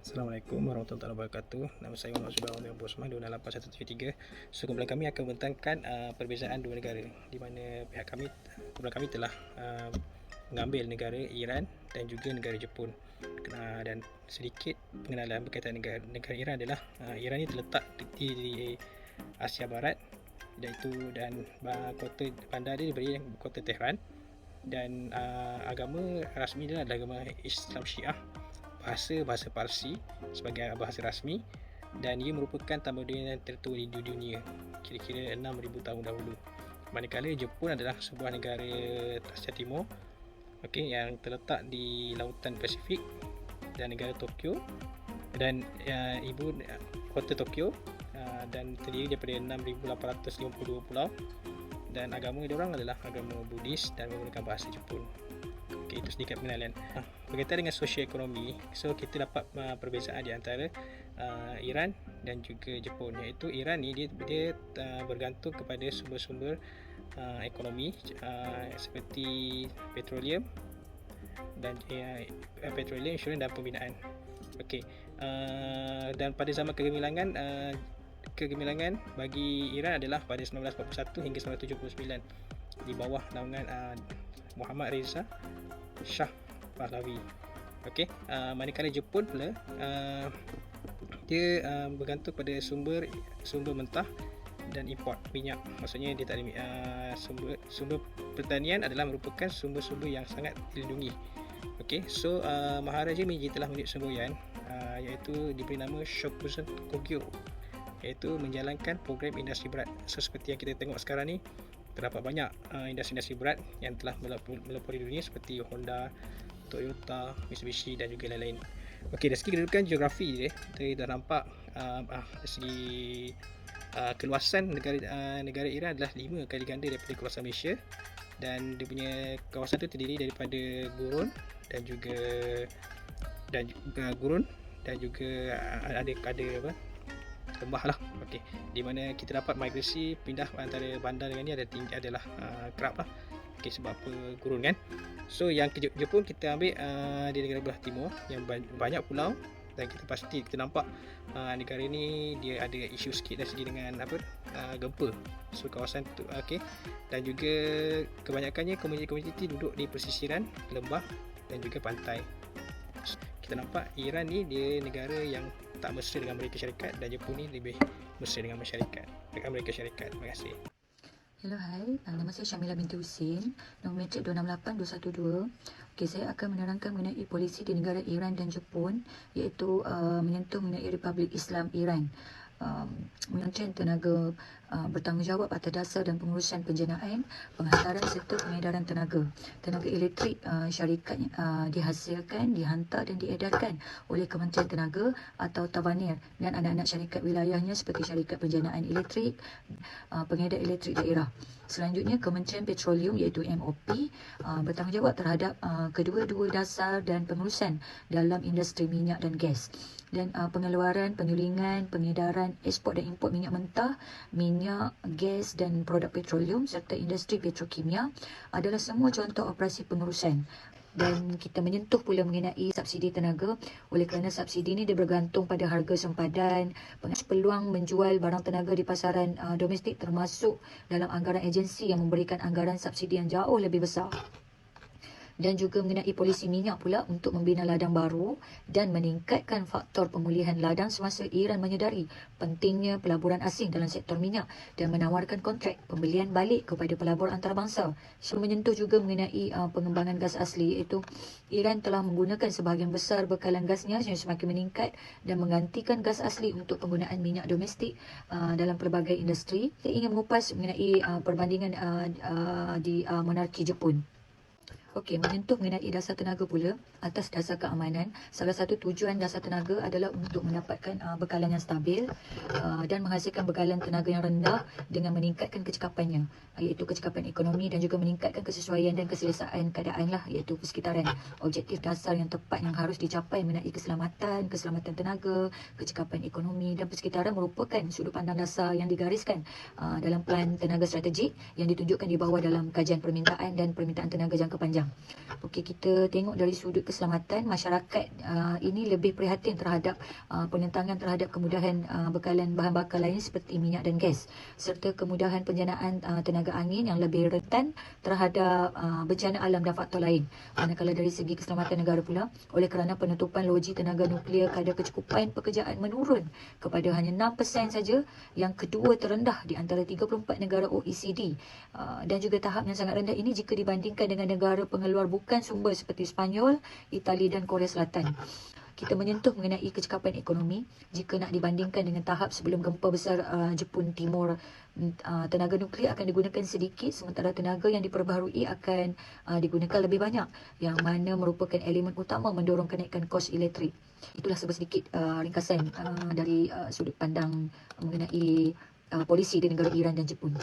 Assalamualaikum warahmatullahi wabarakatuh. Nama saya Muhammad Subhan bin Bosman 28173. So, kumpulan kami akan membentangkan perbezaan dua negara di mana kumpulan kami telah mengambil negara Iran dan juga negara Jepun. Dan sedikit pengenalan berkaitan negara Iran adalah Iran ini terletak di Asia Barat, iaitu dan kota bandar dia diberi kota Tehran, dan agama rasmi dia adalah agama Islam Syiah. Bahasa Parsi sebagai bahasa rasmi, dan ia merupakan tamadun yang tertua di dunia kira-kira 6,000 tahun dahulu. Manakala Jepun adalah sebuah negara Asia Timur, yang terletak di lautan Pasifik, dan negara Tokyo dan ibu kota Tokyo, dan terdiri daripada 6,852 pulau, dan agama diorang adalah agama Buddhis dan menggunakan bahasa Jepun. Itu sedikit pengenalan. Berkaitan dengan sosioekonomi, so kita dapat perbezaan di antara Iran dan juga Jepun, iaitu Iran ni dia bergantung kepada sumber-sumber ekonomi seperti petroleum dan insurans dan pembinaan. Dan pada zaman kegemilangan bagi Iran adalah pada 1941 hingga 1979 di bawah naungan Muhammad Reza Shah Pahlavi. Manakala Jepun pula dia bergantung pada sumber mentah dan import minyak. Maksudnya dia tak ada sumber pertanian adalah merupakan sumber-sumber yang sangat dilindungi. Maharaja Meiji telah menunjuk semboyan iaitu diberi nama Shokuzen Kogyo, iaitu menjalankan program industri berat. Seperti yang kita tengok sekarang ni, terdapat banyak industri berat yang telah melopori dunia seperti Honda, Toyota, Mitsubishi dan juga lain-lain. Dari segi kedudukan geografi dia, kita dah nampak dari segi keluasan negara Iran adalah 5 kali ganda daripada kawasan Malaysia, dan dia punya kawasan itu terdiri daripada gurun dan juga ada lembah lah. Di mana kita dapat migrasi pindah antara bandar dengan ni adalah kerap lah. Sebab apa? Gurun kan. So yang Jepun kita ambil di negara belah timur yang banyak pulau, dan kita nampak negara ni dia ada isu sikit dari segi dengan gempa. So kawasan tu dan juga kebanyakannya komuniti duduk di pesisiran lembah dan juga pantai. Kita nampak Iran ni dia negara yang tak mesra dengan Amerika Syarikat, dan Jepun ni lebih mesra dengan Amerika Syarikat. Terima kasih. Hello, hai. Nama saya Syamila binti Husin, nombor metrik 268212. Saya akan menerangkan mengenai polisi di negara Iran dan Jepun, iaitu menyentuh mengenai Republik Islam Iran. Kementerian Tenaga bertanggungjawab atas dasar dan pengurusan penjanaan, penghantaran serta pengedaran tenaga elektrik syarikat dihasilkan, dihantar dan diedarkan oleh Kementerian Tenaga atau Tavanir dan anak-anak syarikat wilayahnya seperti syarikat penjanaan elektrik, pengedar elektrik daerah. Selanjutnya, Kementerian Petroleum iaitu MOP bertanggungjawab terhadap kedua-dua dasar dan pengurusan dalam industri minyak dan gas, dan pengeluaran, penyulingan, pengedaran, ekspor dan import minyak mentah, minyak, gas dan produk petroleum serta industri petrokimia adalah semua contoh operasi pengurusan. Dan kita menyentuh pula mengenai subsidi tenaga, oleh kerana subsidi ini dia bergantung pada harga sempadan, peluang menjual barang tenaga di pasaran domestik termasuk dalam anggaran agensi yang memberikan anggaran subsidi yang jauh lebih besar. Dan juga mengenai polisi minyak pula untuk membina ladang baru dan meningkatkan faktor pemulihan ladang semasa Iran menyedari pentingnya pelaburan asing dalam sektor minyak dan menawarkan kontrak pembelian balik kepada pelabur antarabangsa. Menyentuh juga mengenai pengembangan gas asli, iaitu Iran telah menggunakan sebahagian besar bekalan gasnya yang semakin meningkat dan menggantikan gas asli untuk penggunaan minyak domestik dalam pelbagai industri. Saya ingin mengupas mengenai perbandingan di monarki Jepun. Menyentuh mengenai dasar tenaga pula atas dasar keamanan. Salah satu tujuan dasar tenaga adalah untuk mendapatkan bekalan yang stabil dan menghasilkan bekalan tenaga yang rendah dengan meningkatkan kecekapannya, iaitu kecekapan ekonomi, dan juga meningkatkan kesesuaian dan keselesaan keadaan lah, iaitu persekitaran. Objektif dasar yang tepat yang harus dicapai mengenai keselamatan tenaga, kecekapan ekonomi dan persekitaran merupakan sudut pandang dasar yang digariskan dalam Pelan Tenaga Strategik yang ditunjukkan di bawah dalam kajian permintaan dan permintaan tenaga jangka panjang. Selatan. Okey, kita tengok dari sudut keselamatan, masyarakat ini lebih prihatin terhadap penentangan terhadap kemudahan bekalan bahan bakar lain seperti minyak dan gas, serta kemudahan penjanaan tenaga angin yang lebih rentan terhadap bencana alam dan faktor lain. Manakala dari segi keselamatan negara pula, oleh kerana penutupan loji tenaga nuklear, kadar kecukupan pekerjaan menurun kepada hanya 6% saja, yang kedua terendah di antara 34 negara OECD, dan juga tahap yang sangat rendah ini jika dibandingkan dengan negara pengeluar bukan sumber seperti Sepanyol, Itali dan Korea Selatan. Kita menyentuh mengenai kecekapan ekonomi jika nak dibandingkan dengan tahap sebelum gempa besar Jepun Timur. Tenaga nuklear akan digunakan sedikit, sementara tenaga yang diperbaharui akan digunakan lebih banyak, yang mana merupakan elemen utama mendorong kenaikan kos elektrik. Itulah sedikit ringkasan dari sudut pandang mengenai polisi di negara Iran dan Jepun.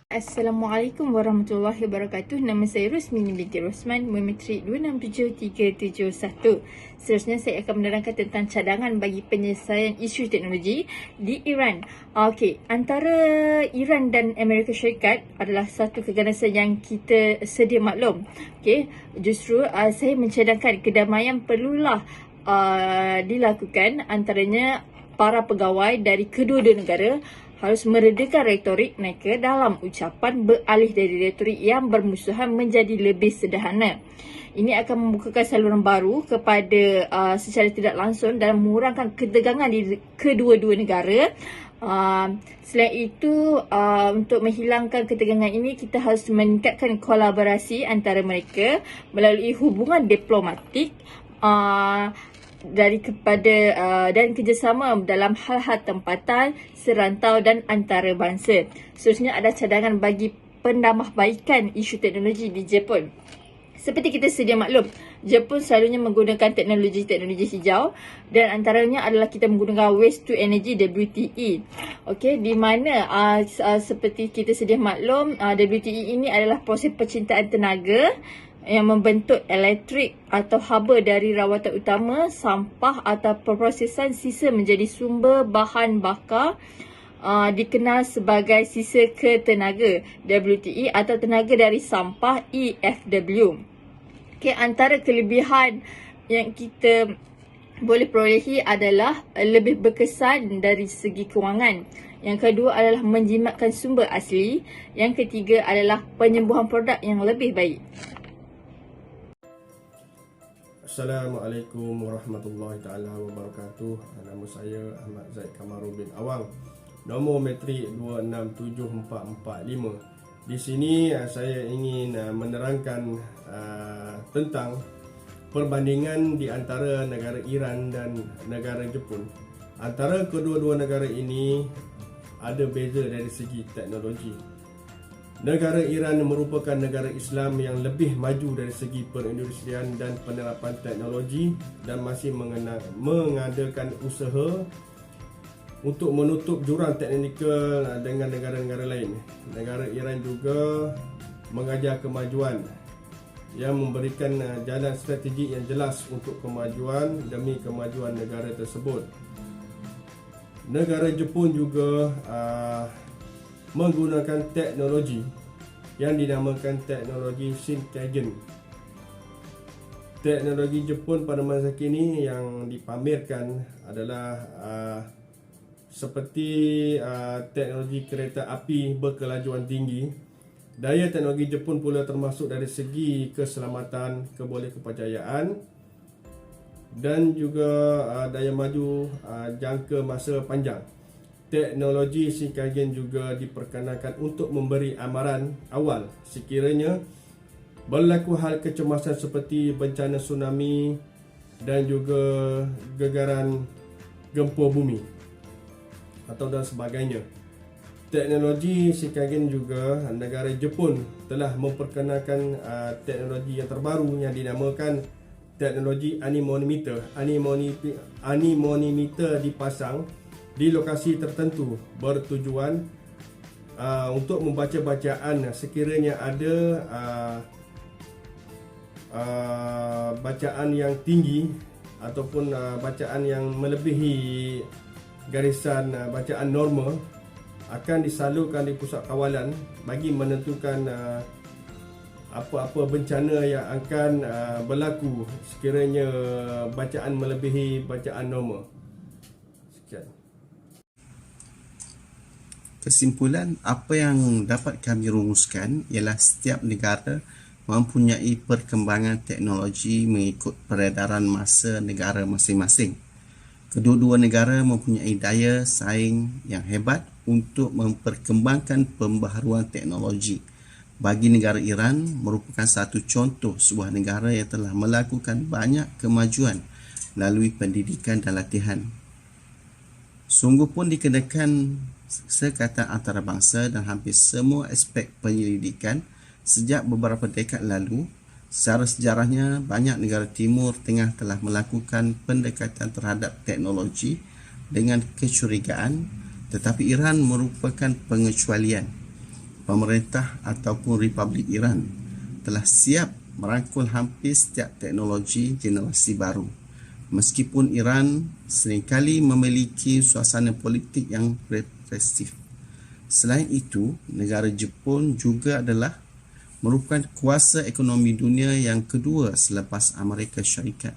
Assalamualaikum warahmatullahi wabarakatuh. Nama saya Rusmini binti Rosman, Memetrik 267371. Seterusnya saya akan menerangkan tentang cadangan bagi penyelesaian isu teknologi di Iran. Okey, antara Iran dan Amerika Syarikat adalah satu keganasan yang kita sedia maklum. Okey, justru saya mencadangkan kedamaian perlulah dilakukan, antaranya para pegawai dari kedua-dua negara harus meredakan retorik mereka dalam ucapan, beralih dari retorik yang bermusuhan menjadi lebih sederhana. Ini akan membukakan saluran baru kepada secara tidak langsung dalam mengurangkan ketegangan di kedua-dua negara. Selain itu, untuk menghilangkan ketegangan ini, kita harus meningkatkan kolaborasi antara mereka melalui hubungan diplomatik dan kerjasama dalam hal-hal tempatan, serantau dan antarabangsa. Seterusnya ada cadangan bagi penambahbaikan isu teknologi di Jepun. Seperti kita sedia maklum, Jepun selalunya menggunakan teknologi hijau, dan antaranya adalah kita menggunakan Waste to Energy WTE. Okey, di mana seperti kita sedia maklum, WTE ini adalah proses pencintaan tenaga yang membentuk elektrik atau haba dari rawatan utama, sampah atau perprosesan sisa menjadi sumber bahan bakar, dikenal sebagai sisa ketenaga WTE atau tenaga dari sampah EFW. Okay, antara kelebihan yang kita boleh perolehi adalah lebih berkesan dari segi kewangan. Yang kedua adalah menjimatkan sumber asli. Yang ketiga adalah penyembuhan produk yang lebih baik. Assalamualaikum warahmatullahi taala wabarakatuh. Nama saya Ahmad Zaid Kamaruddin Awang. Nombor metrik 267445. Di sini saya ingin menerangkan tentang perbandingan di antara negara Iran dan negara Jepun. Antara kedua-dua negara ini ada beza dari segi teknologi. Negara Iran merupakan negara Islam yang lebih maju dari segi perindustrian dan penerapan teknologi dan masih mengadakan usaha untuk menutup jurang teknikal dengan negara-negara lain. Negara Iran juga mengajar kemajuan yang memberikan jalan strategik yang jelas untuk kemajuan demi kemajuan negara tersebut. Negara Jepun juga menggunakan teknologi yang dinamakan teknologi Shinkansen. Teknologi Jepun pada masa kini yang dipamerkan adalah seperti teknologi kereta api berkelajuan tinggi. Daya teknologi Jepun pula termasuk dari segi keselamatan, kebolehkepajayaan dan juga daya maju jangka masa panjang. Teknologi Shinkansen juga diperkenalkan untuk memberi amaran awal sekiranya berlaku hal kecemasan seperti bencana tsunami dan juga gegaran gempa bumi atau dan sebagainya. Teknologi Shinkansen juga negara Jepun telah memperkenalkan teknologi yang terbaru yang dinamakan teknologi anemometer. Anemometer dipasang di lokasi tertentu bertujuan untuk membaca bacaan sekiranya ada bacaan yang tinggi ataupun bacaan yang melebihi garisan bacaan normal akan disalurkan di pusat kawalan bagi menentukan apa-apa bencana yang akan berlaku sekiranya bacaan melebihi bacaan normal. Sekian. Kesimpulan, apa yang dapat kami rumuskan ialah setiap negara mempunyai perkembangan teknologi mengikut peredaran masa negara masing-masing. Kedua-dua negara mempunyai daya saing yang hebat untuk memperkembangkan pembaharuan teknologi. Bagi negara Iran, merupakan satu contoh sebuah negara yang telah melakukan banyak kemajuan melalui pendidikan dan latihan. Sungguh pun dikenakan sekatan antarabangsa dan hampir semua aspek penyelidikan sejak beberapa dekad lalu. Secara sejarahnya, banyak negara Timur Tengah telah melakukan pendekatan terhadap teknologi dengan kecurigaan, tetapi Iran merupakan pengecualian. Pemerintah ataupun Republik Iran telah siap merangkul hampir setiap teknologi generasi baru. Meskipun Iran seringkali memiliki suasana politik yang represif. Selain itu, negara Jepun juga adalah merupakan kuasa ekonomi dunia yang kedua selepas Amerika Syarikat.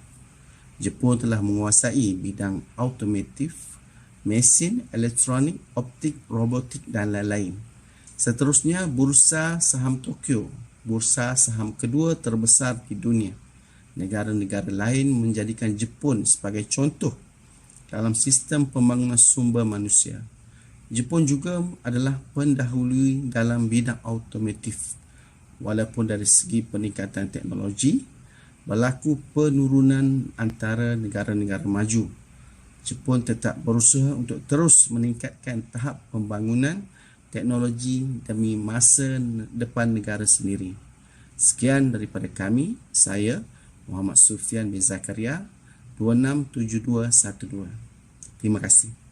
Jepun telah menguasai bidang automotif, mesin, elektronik, optik, robotik dan lain-lain. Seterusnya, bursa saham Tokyo, bursa saham kedua terbesar di dunia. Negara-negara lain menjadikan Jepun sebagai contoh dalam sistem pembangunan sumber manusia. Jepun juga adalah pendahulu dalam bidang automotif. Walaupun dari segi peningkatan teknologi, berlaku penurunan antara negara-negara maju. Jepun tetap berusaha untuk terus meningkatkan tahap pembangunan teknologi demi masa depan negara sendiri. Sekian daripada kami, saya Muhammad Sufian bin Zakaria, 267212. Terima kasih.